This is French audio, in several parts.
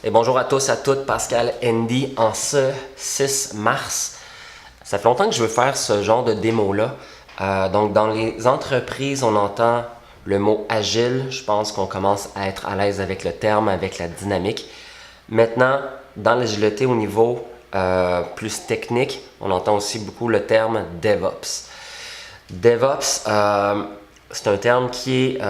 Et bonjour à tous, à toutes, Pascal Andy en ce 6 mars. Ça fait longtemps que je veux faire ce genre de démo-là. Donc dans les entreprises, on entend le mot agile. Je pense qu'on commence à être à l'aise avec le terme, avec la dynamique. Maintenant, dans l'agilité au niveau plus technique, on entend aussi beaucoup le terme DevOps. DevOps, c'est un terme qui est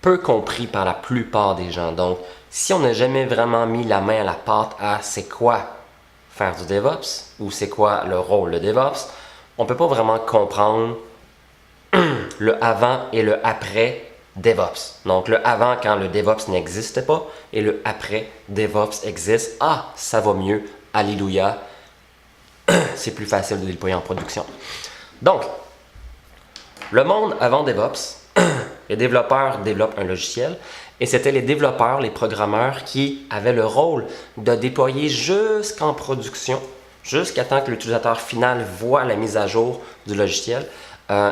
peu compris par la plupart des gens. Donc, si on n'a jamais vraiment mis la main à la pâte à c'est quoi faire du DevOps ou c'est quoi le rôle de DevOps, on ne peut pas vraiment comprendre le avant et le après DevOps. Donc, le avant quand le DevOps n'existe pas et le après DevOps existe. Ah, ça va mieux. Alléluia. C'est plus facile de déployer en production. Donc, le monde avant DevOps, les développeurs développent un logiciel et c'était les développeurs, les programmeurs qui avaient le rôle de déployer jusqu'en production, jusqu'à temps que l'utilisateur final voit la mise à jour du logiciel.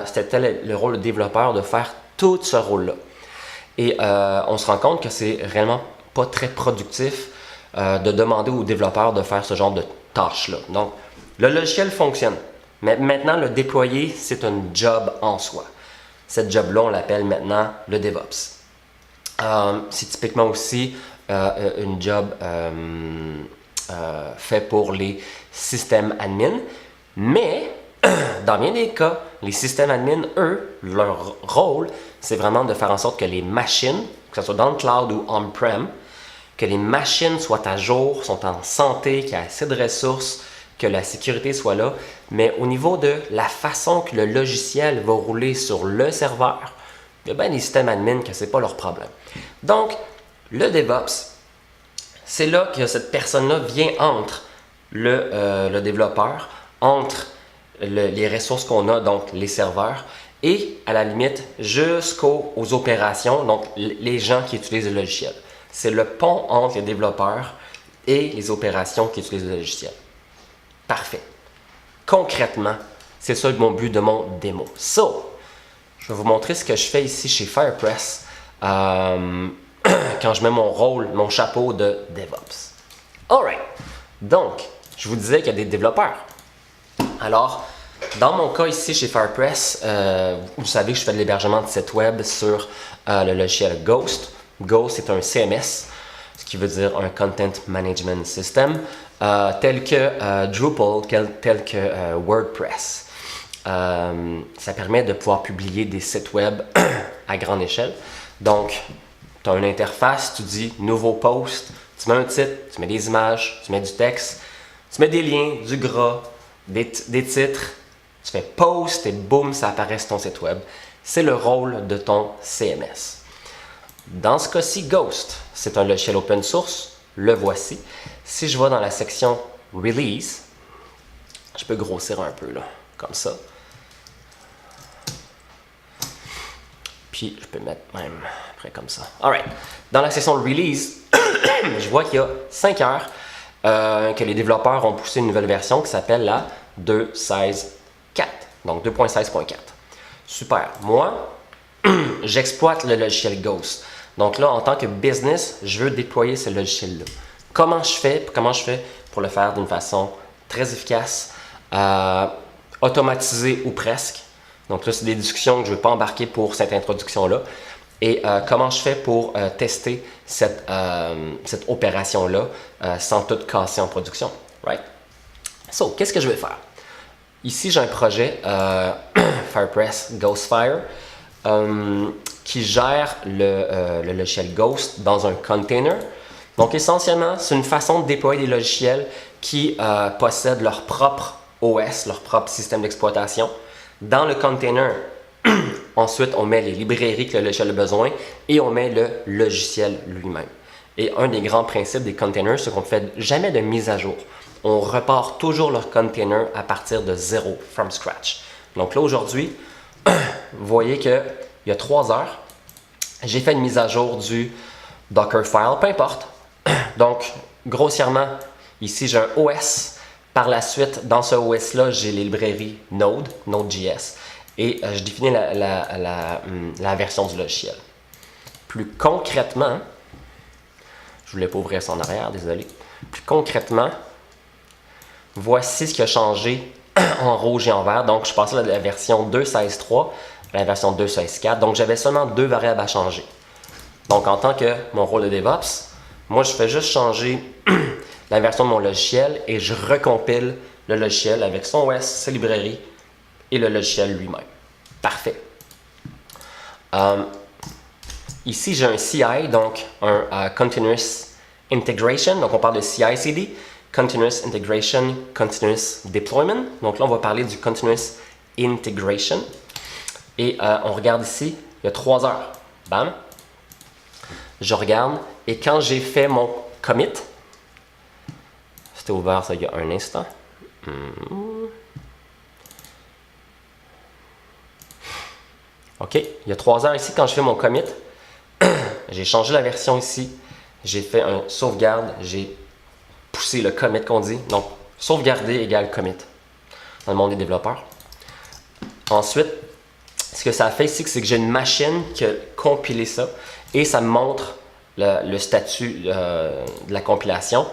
C'était le rôle de développeur de faire tout ce rôle-là. Et on se rend compte que c'est réellement pas très productif de demander aux développeurs de faire ce genre de tâches-là. Donc, le logiciel fonctionne, mais maintenant le déployer, c'est un job en soi. Cette job-là, on l'appelle maintenant le DevOps. C'est typiquement aussi une job fait pour les systèmes admin, mais dans bien des cas, les systèmes admin, eux, leur rôle, c'est vraiment de faire en sorte que les machines, que ce soit dans le cloud ou on-prem, que les machines soient à jour, sont en santé, qu'il y a assez de ressources, que la sécurité soit là, mais au niveau de la façon que le logiciel va rouler sur le serveur, il y a bien des systèmes admin que ce n'est pas leur problème. Donc, le DevOps, c'est là que cette personne-là vient entre le développeur, entre les ressources qu'on a, donc les serveurs, et à la limite jusqu'aux opérations, donc les gens qui utilisent le logiciel. C'est le pont entre les développeurs et les opérations qui utilisent le logiciel. Parfait. Concrètement, c'est ça mon but de mon démo. So, je vais vous montrer ce que je fais ici chez Firepress quand je mets mon rôle, mon chapeau de DevOps. Alright. Donc, je vous disais qu'il y a des développeurs. Alors, dans mon cas ici chez Firepress, vous savez que je fais de l'hébergement de sites web sur le logiciel Ghost. Ghost est un CMS, ce qui veut dire un Content Management System, tel que Drupal, tel que WordPress. Ça permet de pouvoir publier des sites web à grande échelle. Donc, tu as une interface, tu dis nouveau post, tu mets un titre, tu mets des images, tu mets du texte, tu mets des liens, du gras, des titres, tu fais post et boum, ça apparaît sur ton site web. C'est le rôle de ton CMS. Dans ce cas-ci, Ghost, c'est un logiciel open source, le voici. Si je vais dans la section Release, je peux grossir un peu là, comme ça. Puis je peux mettre même après comme ça. Alright. Dans la section Release, je vois qu'il y a 5 heures que les développeurs ont poussé une nouvelle version qui s'appelle la 2.16.4. Donc 2.16.4. Super. Moi, j'exploite le logiciel Ghost. Donc là, en tant que business, je veux déployer ce logiciel-là. Comment je fais pour le faire d'une façon très efficace, automatisée ou presque. Donc là, c'est des discussions que je ne veux pas embarquer pour cette introduction-là. Et comment je fais pour tester cette opération-là sans tout casser en production. Right? So, qu'est-ce que je vais faire? Ici, j'ai un projet Firepress Ghostfire qui gère le logiciel Ghost dans un container. Donc, essentiellement, c'est une façon de déployer des logiciels qui possèdent leur propre OS, leur propre système d'exploitation. Dans le container, ensuite, on met les librairies que le logiciel a besoin et on met le logiciel lui-même. Et un des grands principes des containers, c'est qu'on ne fait jamais de mise à jour. On repart toujours leur container à partir de zéro, from scratch. Donc là, aujourd'hui, vous voyez qu'il y a 3 heures, j'ai fait une mise à jour du Dockerfile, peu importe. Donc, grossièrement, ici, j'ai un OS. Par la suite, dans ce OS-là, j'ai les librairies Node, Node.js, et je définis la version du logiciel. Plus concrètement, je voulais pas ouvrir ça en arrière, désolé. Plus concrètement, voici ce qui a changé en rouge et en vert. Donc, je passais de la version 2.16.3 à la version 2.16.4. Donc, j'avais seulement 2 variables à changer. Donc, en tant que mon rôle de DevOps, moi, je fais juste changer la version de mon logiciel et je recompile le logiciel avec son OS, sa librairie et le logiciel lui-même. Parfait. Ici, j'ai un CI, donc un Continuous Integration. Donc, on parle de CI/CD, Continuous Integration, Continuous Deployment. Donc là, on va parler du Continuous Integration. Et on regarde ici, il y a 3 heures. Bam! Je regarde et quand j'ai fait mon commit, c'était ouvert ça il y a un instant. OK, il y a 3 heures ici, quand je fais mon commit, j'ai changé la version ici, j'ai fait un sauvegarde, j'ai poussé le commit qu'on dit. Donc, sauvegarder égale commit dans le monde des développeurs. Ensuite, ce que ça a fait ici, c'est que j'ai une machine qui a compilé ça et ça me montre le statut de la compilation,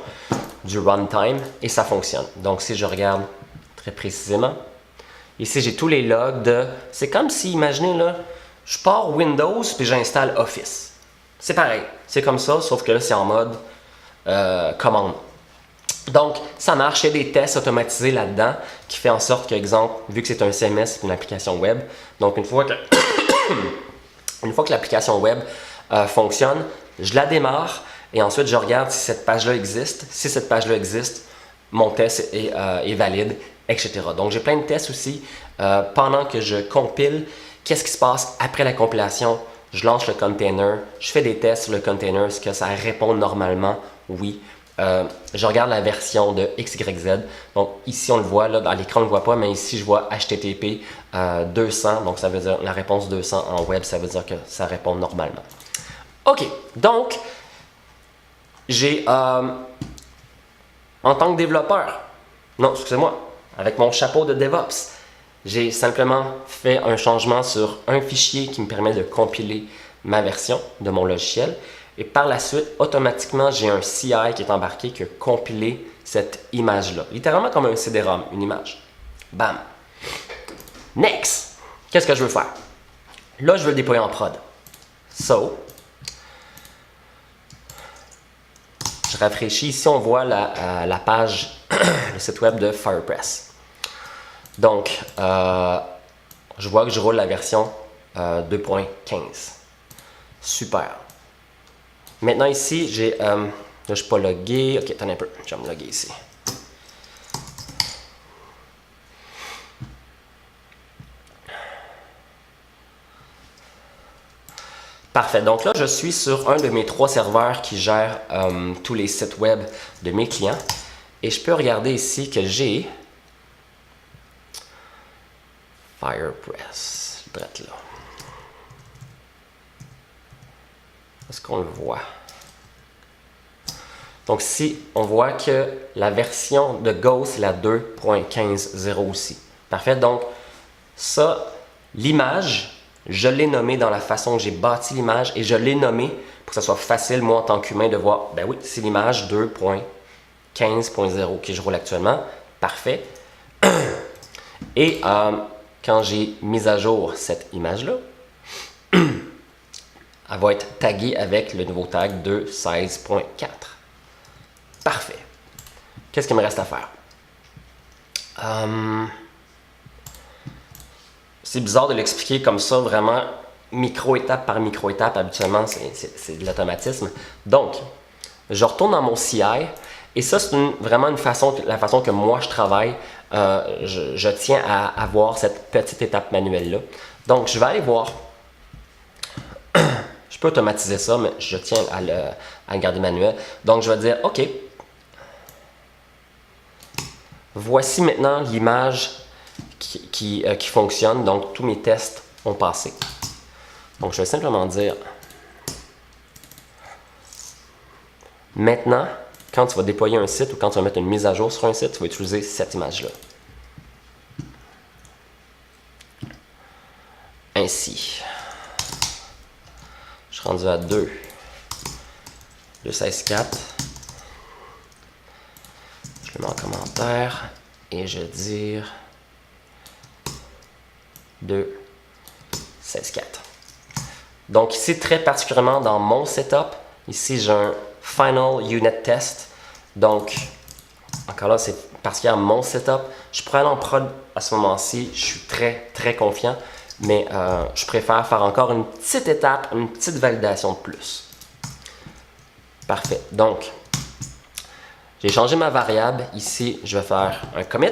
du runtime et ça fonctionne. Donc, si je regarde très précisément, ici j'ai tous les logs de... C'est comme si, imaginez là, je pars Windows puis j'installe Office. C'est pareil, c'est comme ça, sauf que là c'est en mode commande. Donc, ça marche, il y a des tests automatisés là-dedans qui fait en sorte que, exemple, vu que c'est un CMS, c'est une application web, donc une fois que l'application web fonctionne, je la démarre et ensuite je regarde si cette page-là existe. Si cette page-là existe, mon test est valide, etc. Donc, j'ai plein de tests aussi pendant que je compile. Qu'est-ce qui se passe après la compilation? Je lance le container, je fais des tests sur le container, est-ce que ça répond normalement? Oui. Je regarde la version de XYZ. Donc ici on le voit, là dans l'écran on ne le voit pas, mais ici je vois HTTP 200, donc ça veut dire la réponse 200 en web, ça veut dire que ça répond normalement. Ok, donc j'ai en tant que développeur, non excusez-moi, avec mon chapeau de DevOps, j'ai simplement fait un changement sur un fichier qui me permet de compiler ma version de mon logiciel. Et par la suite, automatiquement, j'ai un CI qui est embarqué qui a compilé cette image-là. Littéralement comme un CD-ROM, une image. Bam! Next! Qu'est-ce que je veux faire? Là, je veux le déployer en prod. So, je rafraîchis. Ici, on voit la page, le site web de FirePress. Donc, je vois que je roule la version 2.15. Super. Maintenant ici, j'ai... là, je ne suis pas logué. Ok, attendez un peu. Je vais me loguer ici. Parfait. Donc là, je suis sur un de mes 3 serveurs qui gère tous les sites web de mes clients. Et je peux regarder ici que j'ai... FirePress. Brett là. Est-ce qu'on le voit? Donc ici, on voit que la version de Go, c'est la 2.15.0 aussi. Parfait. Donc, ça, l'image, je l'ai nommée dans la façon que j'ai bâti l'image et je l'ai nommée pour que ce soit facile, moi, en tant qu'humain, de voir, ben oui, c'est l'image 2.15.0 qui je roule actuellement. Parfait. Et quand j'ai mis à jour cette image-là, elle va être taguée avec le nouveau tag de 16.4. Parfait. Qu'est-ce qu'il me reste à faire? C'est bizarre de l'expliquer comme ça, vraiment micro-étape par micro-étape. Habituellement, c'est de l'automatisme. Donc, je retourne dans mon CI et ça, c'est vraiment la façon que moi je travaille. Je tiens à avoir cette petite étape manuelle-là. Donc, je vais aller voir. Je peux automatiser ça, mais je tiens à le garder manuel. Donc, je vais dire, OK, voici maintenant l'image qui fonctionne. Donc, tous mes tests ont passé. Donc, je vais simplement dire, maintenant, quand tu vas déployer un site ou quand tu vas mettre une mise à jour sur un site, tu vas utiliser cette image-là. Ainsi. Je suis rendu à 2. 2.16.4. Je le mets en commentaire et je vais dire 2.16.4. Donc ici, très particulièrement dans mon setup, ici j'ai un Final Unit Test. Donc, encore là, c'est particulièrement mon setup. Je pourrais aller en prod à ce moment-ci. Je suis très confiant. Mais je préfère faire encore une petite étape, une petite validation de plus. Parfait. Donc, j'ai changé ma variable. Ici, je vais faire un commit.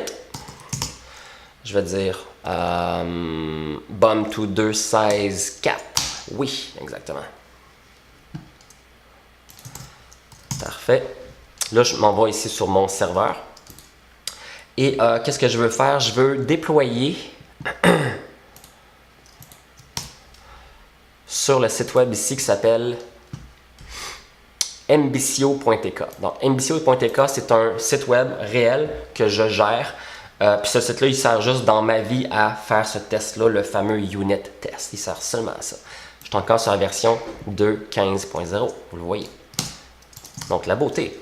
Je vais dire bum to 2.16.4. Oui, exactement. Parfait. Là, je m'envoie ici sur mon serveur. Et qu'est-ce que je veux faire? Je veux déployer sur le site web ici qui s'appelle Mbicio.tk. Donc, Mbicio.tk, c'est un site web réel que je gère. Puis ce site-là, il sert juste dans ma vie à faire ce test-là, le fameux unit test. Il sert seulement à ça. Je suis encore sur la version 2.15.0, vous le voyez. Donc, la beauté.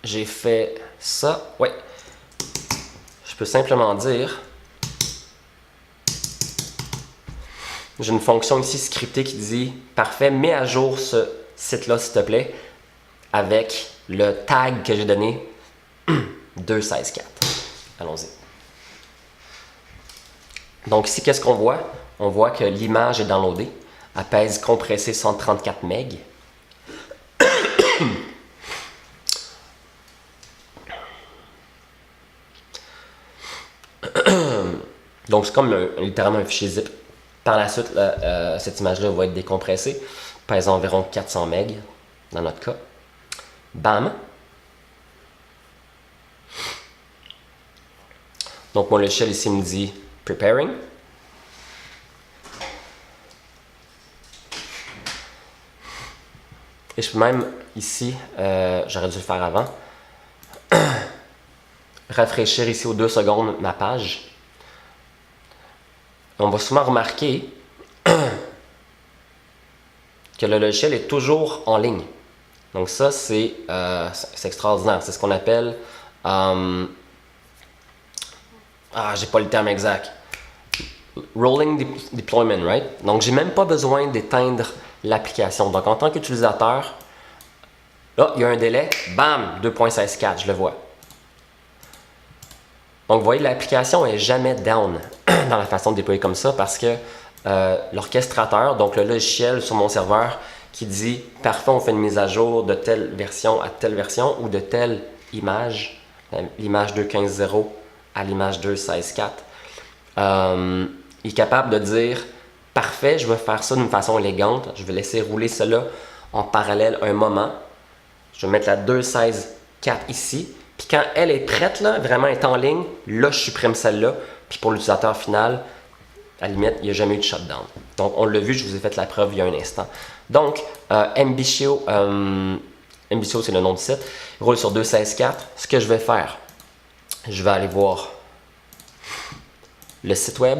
J'ai fait ça. Oui. Je peux simplement dire... J'ai une fonction ici scriptée qui dit « Parfait, mets à jour ce site-là, s'il te plaît, avec le tag que j'ai donné 2.16.4. » Allons-y. Donc ici, qu'est-ce qu'on voit? On voit que l'image est downloadée. Elle pèse compressée 134 MB. Donc c'est comme littéralement un fichier zip. Par la suite, cette image-là va être décompressée, pèsant environ 400 MB dans notre cas. Bam! Donc mon logiciel ici me dit « Preparing ». Et je peux même ici, j'aurais dû le faire avant, rafraîchir ici aux 2 secondes ma page. On va souvent remarquer que le logiciel est toujours en ligne. Donc ça, c'est extraordinaire. C'est ce qu'on appelle... j'ai pas le terme exact. Rolling deployment, right? Donc, j'ai même pas besoin d'éteindre l'application. Donc, en tant qu'utilisateur, là, il y a un délai. Bam! 2.16.4, je le vois. Donc, vous voyez, l'application est jamais down dans la façon de déployer comme ça parce que l'orchestrateur, donc le logiciel sur mon serveur, qui dit « Parfait, on fait une mise à jour de telle version à telle version ou de telle image, l'image 2.15.0 à l'image 2.16.4. Il est capable de dire « Parfait, je vais faire ça d'une façon élégante. Je vais laisser rouler cela en parallèle un moment. Je vais mettre la 2.16.4 ici. Puis quand elle est prête, là, vraiment est en ligne, là, je supprime celle-là. Puis pour l'utilisateur final, à la limite, il n'y a jamais eu de shutdown. Donc, on l'a vu, je vous ai fait la preuve il y a un instant. Donc, Mbicio, c'est le nom du site, il roule sur 2.16.4. Ce que je vais faire, je vais aller voir le site web.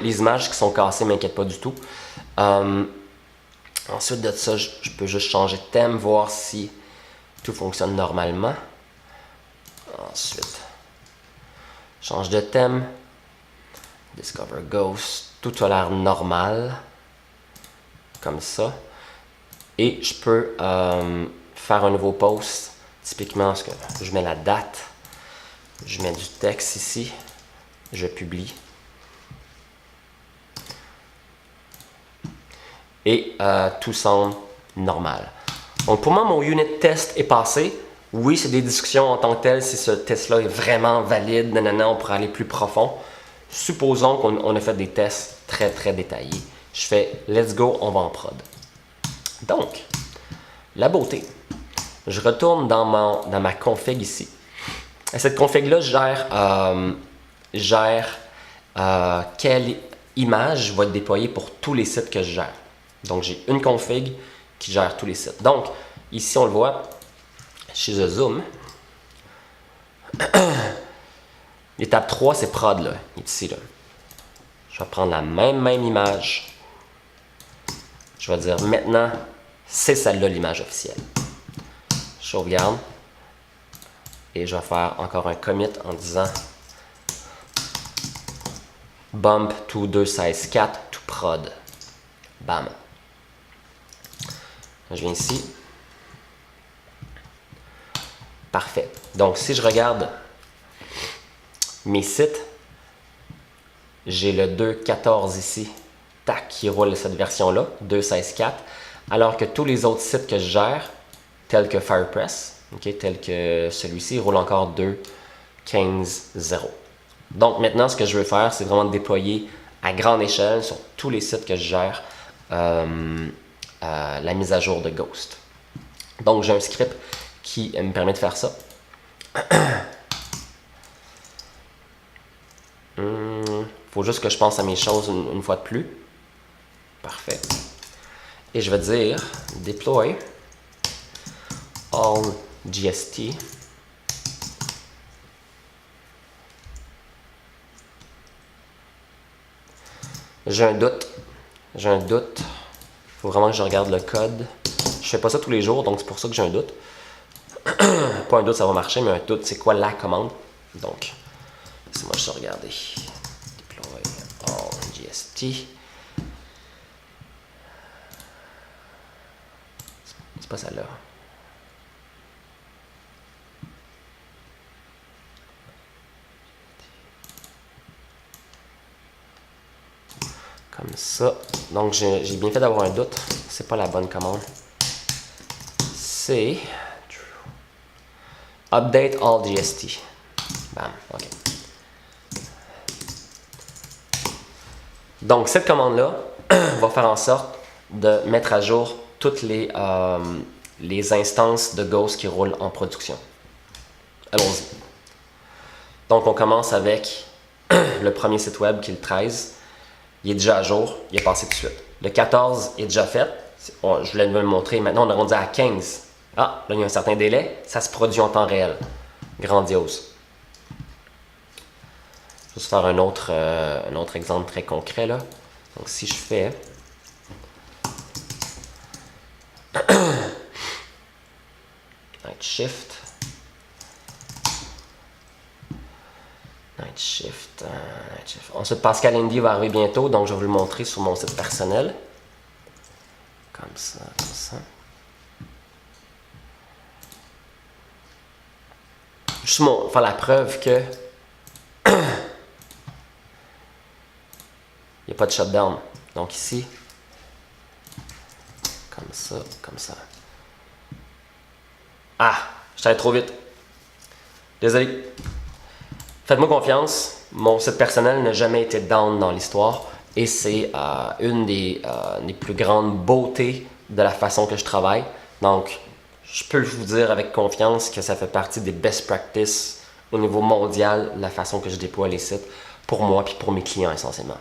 Les images qui sont cassées ne m'inquiètent pas du tout. Ensuite de ça, je peux juste changer de thème, voir si tout fonctionne normalement. Ensuite, change de thème. Discover Ghost. Tout a l'air normal. Comme ça. Et je peux faire un nouveau post. Typiquement, je mets la date. Je mets du texte ici. Je publie. Et tout semble normal. Donc pour moi, mon unit test est passé. Oui, c'est des discussions en tant que telles. Si ce test-là est vraiment valide, nanana, on pourrait aller plus profond. Supposons qu'on a fait des tests très détaillés. Je fais « let's go, on va en prod ». Donc, la beauté. Je retourne dans ma config ici. Et cette config-là gère quelle image va être déployée pour tous les sites que je gère. Donc, j'ai une config qui gère tous les sites. Donc, ici, on le voit, chez The Zoom. L'étape 3, c'est prod, là. Il est ici, là. Je vais prendre la même image. Je vais dire maintenant, c'est celle-là l'image officielle. Je sauvegarde. Et je vais faire encore un commit en disant bump to 2.16.4 to prod. Bam. Je viens ici. Parfait. Donc, si je regarde mes sites, j'ai le 2.14 ici, tac, qui roule cette version-là, 2.16.4, alors que tous les autres sites que je gère, tels que Firepress, okay, tels que celui-ci, roule encore 2.15.0. Donc, maintenant, ce que je veux faire, c'est vraiment déployer à grande échelle sur tous les sites que je gère la mise à jour de Ghost. Donc, j'ai un script qui me permet de faire ça. Faut juste que je pense à mes choses une fois de plus. Parfait. Et je vais dire deploy all GST. J'ai un doute. J'ai un doute. Il faut vraiment que je regarde le code. Je fais pas ça tous les jours, donc c'est pour ça que j'ai un doute. Pas un doute, ça va marcher, mais un doute, c'est quoi la commande. Donc, laissez-moi juste regarder. Deploy all GST. C'est pas celle-là. Comme ça. Donc, j'ai bien fait d'avoir un doute. C'est pas la bonne commande. C'est update all GST. Bam, ok. Donc, cette commande-là va faire en sorte de mettre à jour toutes les instances de Ghost qui roulent en production. Allons-y. Donc, on commence avec le premier site web qui est le 13. Il est déjà à jour, il est passé tout de suite. Le 14 est déjà fait. Je voulais le montrer. Maintenant, on est rendu à 15. Ah, là, il y a un certain délai. Ça se produit en temps réel. Grandiose. Je vais juste faire un autre exemple très concret, là. Donc, si je fais... Night Shift. Night Shift. Ensuite, Pascal Indy va arriver bientôt, donc je vais vous le montrer sur mon site personnel. Comme ça, comme ça. Juste faire la preuve que il n'y a pas de shutdown. Donc ici, comme ça, comme ça. Ah, je suis allé trop vite. Désolé. Faites-moi confiance, mon site personnel n'a jamais été down dans l'histoire et c'est une des plus grandes beautés de la façon que je travaille. Donc, je peux vous dire avec confiance que ça fait partie des best practices au niveau mondial, la façon que je déploie les sites pour moi et pour mes clients essentiellement.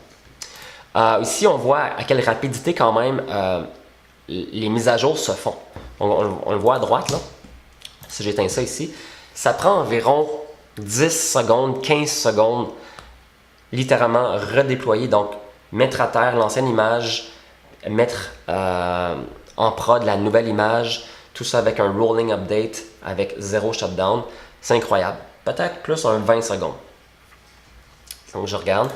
Ici, on voit à quelle rapidité quand même les mises à jour se font. On le voit à droite là. Si j'éteins ça ici, ça prend environ 10 secondes, 15 secondes, littéralement redéployer, donc mettre à terre l'ancienne image, mettre en prod la nouvelle image, tout ça avec un rolling update, avec zéro shutdown. C'est incroyable. Peut-être plus un 20 secondes. Donc je regarde.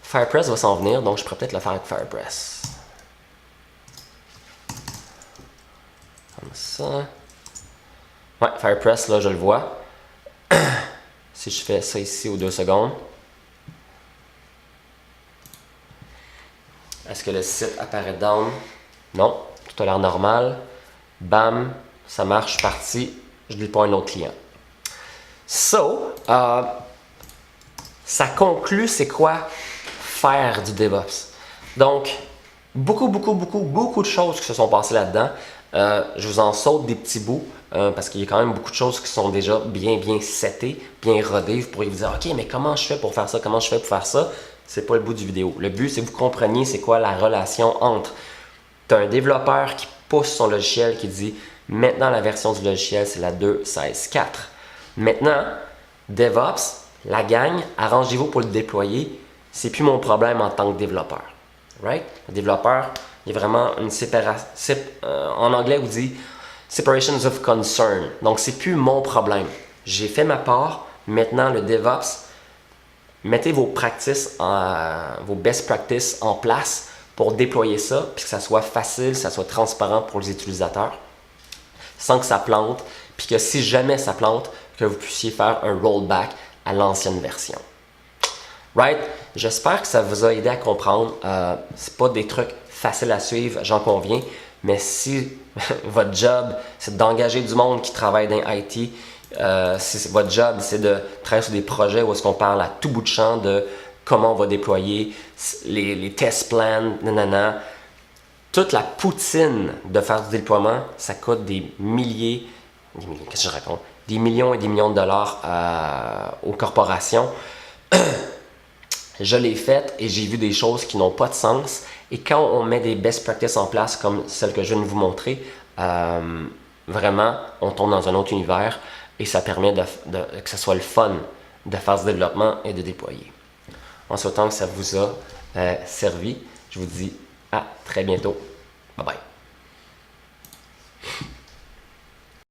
Firepress va s'en venir, donc je pourrais peut-être le faire avec Firepress. Comme ça. Ouais, Firepress, là, je le vois. Si je fais ça ici aux 2 secondes. Est-ce que le site apparaît down? Non, tout a l'air normal. Bam, ça marche, parti. Je déploie un autre client. So, ça conclut c'est quoi faire du DevOps. Donc, beaucoup de choses qui se sont passées là-dedans. Je vous en saute des petits bouts parce qu'il y a quand même beaucoup de choses qui sont déjà bien setées, bien rodées. Vous pourriez vous dire, OK, mais comment je fais pour faire ça? Comment je fais pour faire ça? C'est pas le bout du vidéo. Le but, c'est que vous compreniez c'est quoi la relation entre tu as un développeur qui pousse son logiciel, qui dit maintenant la version du logiciel, c'est la 2.16.4. Maintenant, DevOps, La gang, arrangez-vous pour le déployer. C'est plus mon problème en tant que développeur. Right? Le développeur, il y a vraiment une séparation. En anglais, on dit separations of concern. Donc, c'est plus mon problème. J'ai fait ma part. Maintenant, le DevOps, mettez vos best practices en place pour déployer ça, puis que ça soit facile, que ça soit transparent pour les utilisateurs, sans que ça plante, puis que si jamais ça plante, que vous puissiez faire un rollback à l'ancienne version. Right? J'espère que ça vous a aidé à comprendre. C'est pas des trucs faciles à suivre, j'en conviens, mais si votre job, c'est d'engager du monde qui travaille dans IT, si votre job, c'est de travailler sur des projets où est-ce qu'on parle à tout bout de champ de comment on va déployer les test plans, nanana. Toute la poutine de faire du déploiement, ça coûte des qu'est-ce que je raconte? Des millions et des millions de dollars aux corporations. Je l'ai fait et j'ai vu des choses qui n'ont pas de sens. Et quand on met des best practices en place comme celle que je viens de vous montrer, vraiment, on tombe dans un autre univers et ça permet que ce soit le fun de faire ce développement et de déployer. En souhaitant que ça vous a servi, je vous dis à très bientôt. Bye bye.